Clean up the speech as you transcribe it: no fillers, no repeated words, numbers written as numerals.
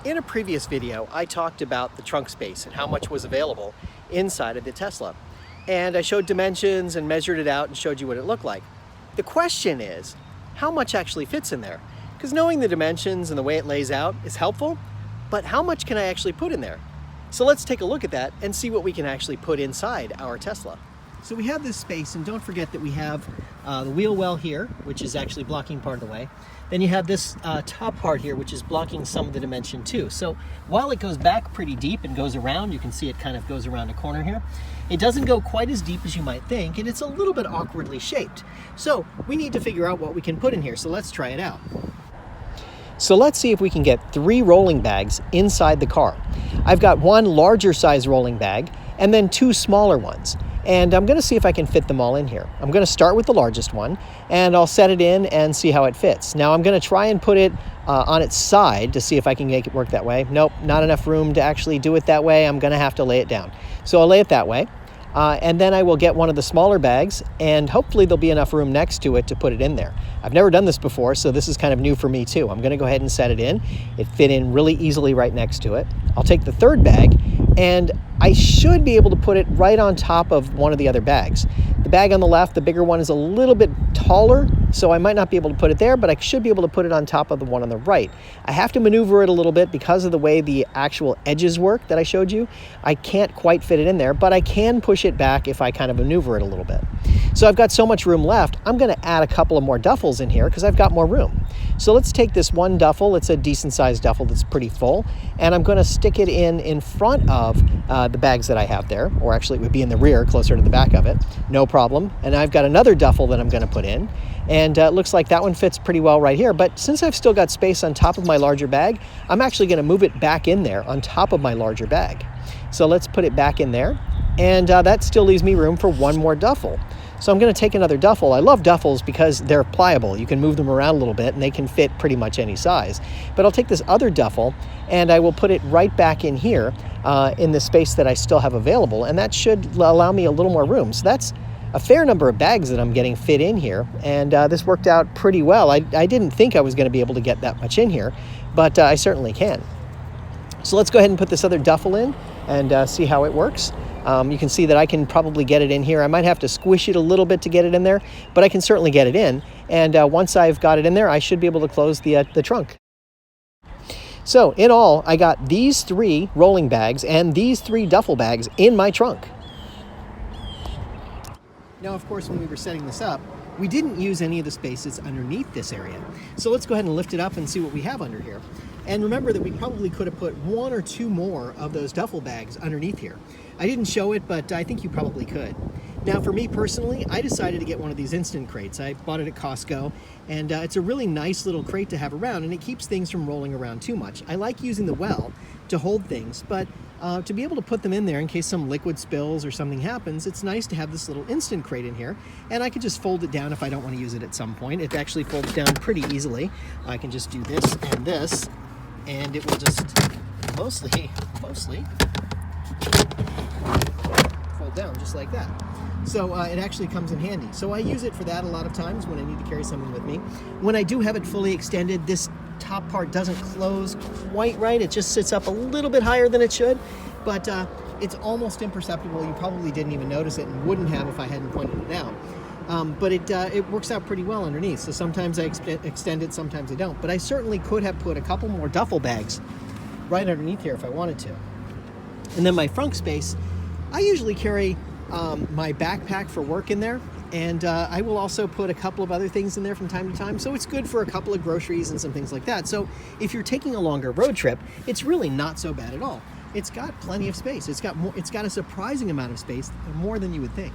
In a previous video, I talked about the trunk space and how much was available inside of the Tesla. And I showed dimensions and measured it out and showed you what it looked like. The question is, how much actually fits in there? Because knowing the dimensions and the way it lays out is helpful, but how much can I actually put in there? So let's take a look at that and see what we can actually put inside our Tesla. So we have this space, and don't forget that we have the wheel well here, which is actually blocking part of the way. Then you have this top part here, which is blocking some of the dimension too. So while it goes back pretty deep and goes around, you can see it kind of goes around a corner here. It doesn't go quite as deep as you might think, and it's a little bit awkwardly shaped. So we need to figure out what we can put in here. So let's try it out. So let's see if we can get 3 rolling bags inside the car. I've got one larger size rolling bag and then 2 smaller ones. And I'm gonna see if I can fit them all in here. I'm gonna start with the largest one and I'll set it in and see how it fits. Now I'm gonna try and put it on its side to see if I can make it work that way. Nope, not enough room to actually do it that way. I'm gonna have to lay it down. So I'll lay it that way. And then I will get one of the smaller bags and hopefully there'll be enough room next to it to put it in there. I've never done this before, so this is kind of new for me too. I'm gonna go ahead and set it in. It fit in really easily right next to it. I'll take the third bag and I should be able to put it right on top of one of the other bags. The bag on the left, the bigger one, is a little bit taller, so I might not be able to put it there, but I should be able to put it on top of the one on the right. I have to maneuver it a little bit because of the way the actual edges work that I showed you. I can't quite fit it in there, but I can push it back if I kind of maneuver it a little bit. So I've got so much room left, I'm gonna add a couple of more duffels in here because I've got more room. So let's take this one duffel, it's a decent sized duffel that's pretty full, and I'm gonna stick it in front of the bags that I have there, or actually it would be in the rear, closer to the back of it, no problem. And I've got another duffel that I'm gonna put in, and it looks like that one fits pretty well right here, but since I've still got space on top of my larger bag, I'm actually gonna move it back in there on top of my larger bag. So let's put it back in there, and that still leaves me room for one more duffel. So I'm gonna take another duffel. I love duffels because they're pliable. You can move them around a little bit and they can fit pretty much any size. But I'll take this other duffel and I will put it right back in here in the space that I still have available, and that should allow me a little more room. So that's a fair number of bags that I'm getting fit in here, and this worked out pretty well. I didn't think I was gonna be able to get that much in here, but I certainly can. So let's go ahead and put this other duffel in and see how it works. You can see that I can probably get it in here. I might have to squish it a little bit to get it in there, but I can certainly get it in. And once I've got it in there, I should be able to close the trunk. So in all, I got these 3 rolling bags and these 3 duffel bags in my trunk. Now, of course, when we were setting this up, we didn't use any of the spaces underneath this area. So let's go ahead and lift it up and see what we have under here. And remember that we probably could have put 1 or 2 more of those duffel bags underneath here. I didn't show it, but I think you probably could. Now, for me personally, I decided to get one of these instant crates. I bought it at Costco, and it's a really nice little crate to have around, and it keeps things from rolling around too much. I like using the well to hold things, but to be able to put them in there in case some liquid spills or something happens, it's nice to have this little instant crate in here, and I can just fold it down if I don't want to use it at some point. It actually folds down pretty easily. I can just do this and this, and it will just mostly fold down just like that. So it actually comes in handy. So I use it for that a lot of times when I need to carry something with me. When I do have it fully extended, this top part doesn't close quite right. It just sits up a little bit higher than it should, but it's almost imperceptible. You probably didn't even notice it and wouldn't have if I hadn't pointed it out. But it works out pretty well underneath. So sometimes I extend it, sometimes I don't. But I certainly could have put a couple more duffel bags right underneath here if I wanted to. And then my front space, I usually carry my backpack for work in there, and I will also put a couple of other things in there from time to time, so it's good for a couple of groceries and some things like that. So if you're taking a longer road trip, it's really not so bad at all. It's got plenty of space. It's got a surprising amount of space, more than you would think.